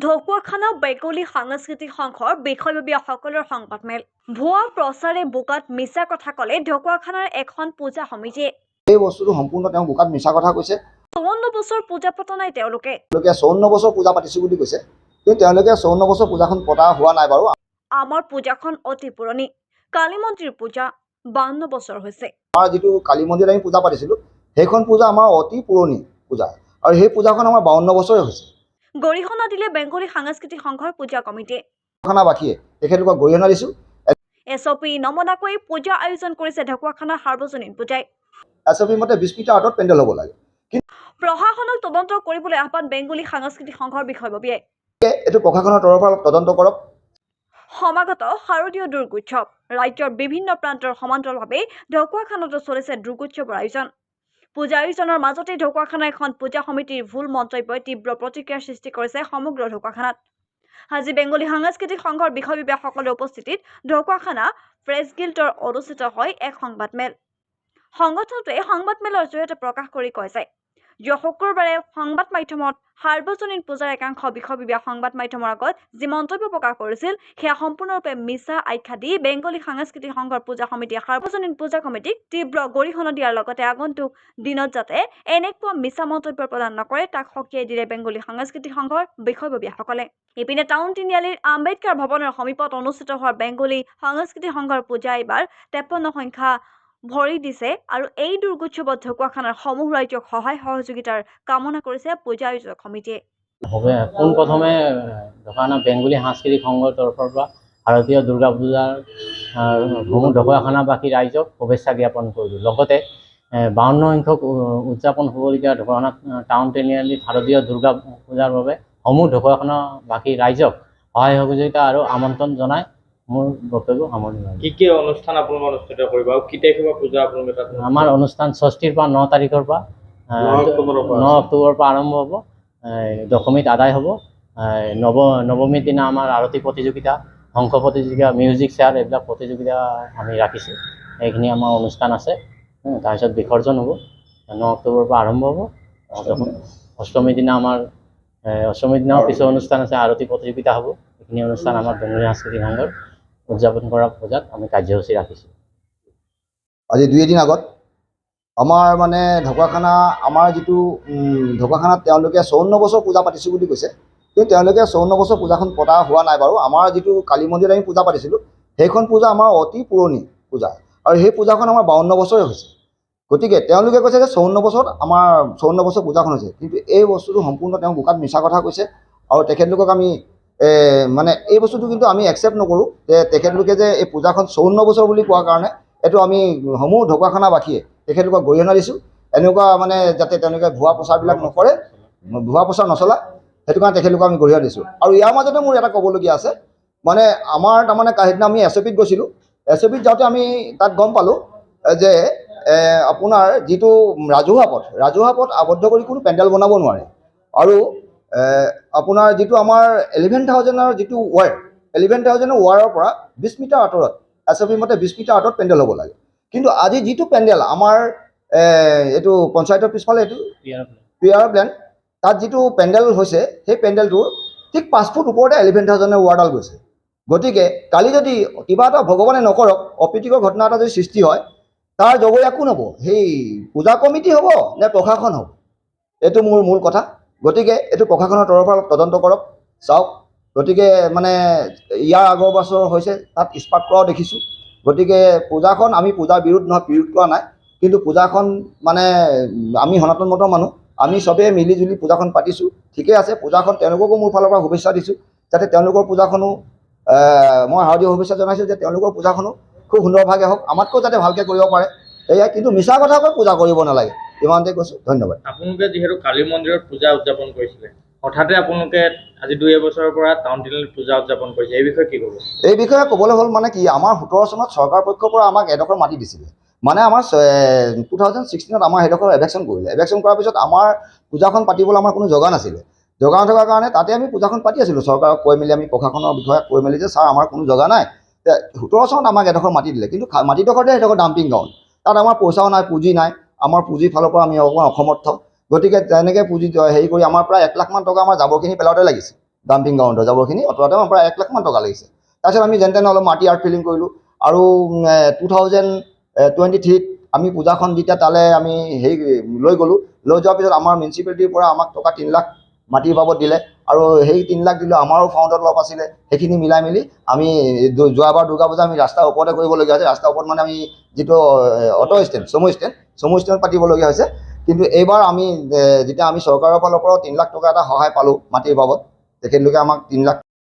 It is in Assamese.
ঢকুৱাখানা বেংগলী সাংস্কৃতিক সংঘৰ বিষয়ববীয়াসকলৰ সংবাদমেল। ভুৱা প্ৰচাৰে বোকাত মিছা কথা ক'লে ঢকুৱাখানাৰ এখন পূজা সমিতিয়ে। এই বস্তুটো সম্পূৰ্ণ তেওঁ বোকাত মিছা কথা কৈছে। 54 বছৰ পূজা পতা নাই তেওঁলোকে 54 বছৰ পূজা পাতিছো বুলি কৈছে, কিন্তু তেওঁলোকে 54 বছৰ পূজাখন পতা হোৱা নাই বাৰু। আমাৰ পূজাখন অতি পুৰণি, কালী মন্দিৰ পূজা 52 বছৰ হৈছে। আমাৰ যিটো কালী মন্দিৰত আমি পূজা পাতিছিলোঁ সেইখন পূজা আমাৰ অতি পুৰণি পূজা, আৰু সেই পূজাখন আমাৰ 52 বছৰে হৈছে। গৰিহণা দিলে বেংগলী সাংস্কৃতিক সংঘৰ পূজা কমিটিয়ে। ঢকুৱাখানাবাসীয়ে তেখেতলোকক গৰিহণা দিছোঁ। SOP নমনাকৈ পূজা আয়োজন কৰিছে ঢকুৱাখানা সাৰ্বজনীন পূজাই। SOP মতে 20 মিটাৰ আঁতৰত পেণ্ডেল হ'ব লাগে। প্ৰশাসনক তদন্ত কৰিবলৈ আহ্বান বেংগলী সাংস্কৃতিক সংঘৰ বিষয়ববীয়াই। এইটো প্ৰশাসনৰ তৰফৰ পৰা তদন্ত কৰক। সমাগত শাৰদীয় দুৰ্গোৎসৱ। ৰাজ্যৰ বিভিন্ন প্ৰান্তৰ সমান্তৰালভাৱে ঢকুৱাখানাতো চলিছে দুৰ্গোৎসৱৰ আয়োজন। পূজা আয়োজনৰ মাজতে ঢকুৱাখানা এখন পূজা সমিতিৰ ভুল মন্তব্যই তীব্ৰ প্ৰতিক্ৰিয়াৰ সৃষ্টি কৰিছে সমগ্ৰ ঢকুৱাখানাত। আজি বেংগলী সাংস্কৃতিক সংঘৰ বিষয়ববীয়াসকলৰ উপস্থিতিত ঢকুৱাখানা প্ৰেছ গিল্ডৰ অনুষ্ঠিত হয় এক সংবাদমেল। সংগঠনটোৱে সংবাদমেলৰ জৰিয়তে প্ৰকাশ কৰি কয় যে যোৱা শুক্ৰবাৰে সংবাদ মাধ্যমত সাৰ্বজনীন পূজাৰ একাংশ বিষয়ববীয়া সংবাদ মাধ্যমৰ আগত যি মন্তব্য প্ৰকাশ কৰিছিল সেয়া সম্পূৰ্ণৰূপে মিছা আখ্যা দি বেংগলী সাংস্কৃতিক সংঘৰ পূজা সমিতিয়ে সাৰ্বজনীন পূজা কমিটিক তীব্ৰ গৰিহণা দিয়াৰ লগতে আগন্তুক দিনত যাতে এনেকুৱা মিছা মন্তব্য প্ৰদান নকৰে তাক সকীয়াই দিলে বেংগলী সাংস্কৃতিক সংঘৰ বিষয়ববীয়াসকলে। ইপিনে টাউন তিনিআলিৰ আম্বেদকাৰ ভৱনৰ সমীপত অনুষ্ঠিত হোৱা বেংগলী সাংস্কৃতিক সংঘৰ পূজা এইবাৰ 53 সংখ্যা ভৰি দিছে আৰু এই দুৰ্গোৎসৱত ঢকুৱাখানাৰ সমূহ ৰাজ্যক সহায় সহযোগিতাৰ কামনা কৰিছে পূজা আয়োজক সমিতিয়ে। পোনপ্ৰথমে ঢকুৱাখানা বেংগলী সাংস্কৃতিক সংঘৰ তৰফৰ পৰা শাৰদীয় দুৰ্গা পূজাৰ সমূহ ঢকুৱাখানাবাসী ৰাইজক শুভেচ্ছা জ্ঞাপন কৰিলোঁ। লগতে 52 সংখ্যক উদযাপন হ'বলগীয়া ঢকুৱাখানা টাউন তিনিআলিত শাৰদীয় দুৰ্গা পূজাৰ বাবে সমূহ ঢকুৱাখানাবাসী ৰাইজক সহায় সহযোগিতা আৰু আমন্ত্ৰণ জনাই মোৰ বক্তব্য সামৰণি মাৰিলোঁ। কি অনুষ্ঠান আপোনালোকে অনুষ্ঠিত কৰিব আৰু কি তাৰিখৰ পৰা পূজা আপোনালোকে তাত? আমাৰ অনুষ্ঠান 6ৰ পৰা 9 তাৰিখৰ পৰা 9 অক্টোবৰৰ পৰা আৰম্ভ হ'ব, দশমীত আদায় হ'ব। নৱমীৰ দিনা আমাৰ আৰতি প্ৰতিযোগিতা, অংক প্ৰতিযোগিতা, মিউজিক চেয়াৰ এইবিলাক প্ৰতিযোগিতা আমি ৰাখিছোঁ। এইখিনি আমাৰ অনুষ্ঠান আছে। তাৰপিছত বিসৰ্জন হ'ব, 9 অক্টোবৰৰ পৰা আৰম্ভ হ'ব। অষ্টমীৰ দিনা আমাৰ অষ্টমীৰ দিনাও কিছু অনুষ্ঠান আছে, আৰতি প্ৰতিযোগিতা হ'ব। এইখিনি অনুষ্ঠান আমাৰ বেংগলী সাংস্কৃতিক সংঘৰ উদযাপন কৰা পূজাত আমি কাৰ্যসূচী ৰাখিছোঁ। আজি 2 এদিন আগত আমাৰ মানে ঢকুৱাখানা আমাৰ যিটো ঢকুৱাখানাত তেওঁলোকে 54 বছৰ পূজা পাতিছোঁ বুলি কৈছে, কিন্তু তেওঁলোকে 54 বছৰ পূজাখন পতা হোৱা নাই বাৰু। আমাৰ যিটো কালী মন্দিৰত আমি পূজা পাতিছিলোঁ সেইখন পূজা আমাৰ অতি পুৰণি পূজা, আৰু সেই পূজাখন আমাৰ 52 বছৰে হৈছে। গতিকে তেওঁলোকে কৈছে যে 54 বছৰত আমাৰ 54 বছৰ পূজাখন হৈছে, কিন্তু এই বস্তুটো সম্পূৰ্ণ তেওঁ বোকাত মিছা কথা কৈছে। আৰু তেখেতলোকক আমি মানে এই বস্তুটো কিন্তু আমি একচেপ্ট নকৰোঁ যে তেখেতলোকে যে এই পূজাখন 54 বছৰ বুলি কোৱাৰ কাৰণে এইটো আমি সমূহ ঢকুৱাখানাবাসীয়ে তেখেতলোকক গৰিহণা দিছোঁ। এনেকুৱা মানে যাতে তেওঁলোকে ভুৱা প্ৰচাৰবিলাক নকৰে, ভুৱা প্ৰচাৰ নচলায়, সেইটো কাৰণে তেখেতলোকক আমি গৰিহণা দিছোঁ। আৰু ইয়াৰ মাজতে মোৰ এটা ক'বলগীয়া আছে, মানে আমাৰ তাৰমানে সেইদিনা আমি SOPত গৈছিলোঁ। SOPত যাওঁতে আমি তাত গম পালোঁ যে আপোনাৰ যিটো ৰাজহুৱা পথ আবদ্ধ কৰি কোনো পেণ্ডেল বনাব নোৱাৰে। আৰু আপোনাৰ যিটো আমাৰ 11,000ৰ যিটো ৱায়াৰ, 11,000ৰ ৱায়াৰৰ পৰা 20 মিটাৰ আঁতৰত SOP মতে 20 মিটাৰ আঁতৰত পেণ্ডেল হ'ব লাগে। কিন্তু আজি যিটো পেণ্ডেল আমাৰ এইটো পঞ্চায়তৰ পিছফালে এইটো পিয়াৰ প্লেন, তাত যিটো পেণ্ডেল হৈছে সেই পেণ্ডেলটোৰ ঠিক 5 ফুট ওপৰতে 11,000ৰ ৱাৰডাল গৈছে। গতিকে কালি যদি কিবা এটা ভগৱানে নকৰক অপ্ৰীতিকৰ ঘটনা এটা যদি সৃষ্টি হয়, তাৰ জগৰীয়া কোন হ'ব? সেই পূজা কমিটি হ'ব নে প্ৰশাসন হ'ব? এইটো মোৰ মূল কথা। গতিকে এইটো প্ৰশাসনৰ তৰফৰ পৰা তদন্ত কৰক, চাওক। গতিকে মানে ইয়াৰ আগৰ বছৰ হৈছে তাত স্পাৰ্ক কৰাও দেখিছোঁ। গতিকে পূজাখন আমি পূজাৰ বিৰোধ কৰা নাই, কিন্তু পূজাখন মানে আমি সনাতন মতৰ মানুহ, আমি চবেই মিলিজুলি পূজাখন পাতিছোঁ, ঠিকে আছে। পূজাখন তেওঁলোককো মোৰ ফালৰ পৰা শুভেচ্ছা দিছোঁ, যাতে তেওঁলোকৰ পূজাখনো মই হাৰ্দিক শুভেচ্ছা জনাইছোঁ যে তেওঁলোকৰ পূজাখনো খুব সুন্দৰভাৱে হওক, আমাতকৈ যাতে ভালকৈ কৰিব পাৰে। এয়াই, কিন্তু মিছা কথা কৈ পূজা কৰিব নালাগে, ইমানতে কৈছোঁ। ধন্যবাদ। আপোনালোকে যিহেতু কালী মন্দিৰত পূজা উদযাপন কৰিছিলে, হঠাতে আপোনালোকে আজি 2 বছৰৰ পৰা টাউন তিনিআলিত পূজা উদযাপন কৰিছে, এই বিষয়ে কি ক'ব? এই বিষয়ে ক'বলৈ হ'ল মানে কি, আমাৰ 17 চনত চৰকাৰ পক্ষৰ পৰা আমাক এডোখৰ মাটি দিছিলে। মানে আমাৰ 2016ত আমাৰ সেইডোখৰ এভেকশ্যন কৰিলে। এভেকশ্যন কৰাৰ পিছত আমাৰ পূজাখন পাতিবলৈ আমাৰ কোনো জগা নাছিলে। জগা নথকাৰ কাৰণে তাতে আমি পূজাখন পাতি আছিলোঁ। চৰকাৰক কৈ মেলি আমি প্ৰশাসনৰ বিষয়াক কৈ মেলি যে ছাৰ আমাৰ কোনো জগা নাই। 17 চনত আমাক এডোখৰ মাটি দিলে, কিন্তু মাটিডোখৰতে সেইডোখৰ ডাম্পিং গ্ৰাউণ্ড, তাত আমাৰ পইচাও নাই, পুঁজি নাই, আমাৰ পুঁজিৰ ফালৰ পৰা আমি অকণমান অসমৰ্থ। গতিকে তেনেকৈ পুঁজি হেৰি কৰি আমাৰ প্ৰায় 1 লাখ মান টকা আমাৰ জাবৰখিনি পেলাওঁতে লাগিছে। ডাম্পিং গ্ৰাউণ্ডৰ জাবৰখিনি অঁতৰাওঁতে আমাৰ প্ৰায় 1 লাখ মান টকা লাগিছে। তাৰপিছত আমি যেন তেনে অলপ মাটি আৰ্ট ফিলিং কৰিলোঁ আৰু 2023ত আমি পূজাখন যেতিয়া তালৈ আমি হেৰি লৈ গ'লোঁ, লৈ যোৱাৰ পিছত আমাৰ মিউনিচিপালিটিৰ পৰা আমাক টকা 3 লাখ মাটিৰ বাবদ দিলে আৰু সেই 3 লাখ দিলোঁ। আমাৰো ফাউণ্ডত অলপ আছিলে, সেইখিনি মিলাই মেলি আমি যোৱাবাৰ দুৰ্গা পূজা আমি ৰাস্তাৰ ওপৰতে কৰিবলগীয়া হৈছে। ৰাস্তাৰ ওপৰত মানে আমি যিটো অটো ষ্টেণ্ড চমু ষ্টেণ্ড পাতিবলগীয়া হৈছে। কিন্তু এইবাৰ আমি যেতিয়া আমি চৰকাৰৰ ফালৰ পৰাও 3 লাখ টকা এটা সহায় পালোঁ মাটিৰ বাবদ, তেখেতলোকে আমাক 3 লাখ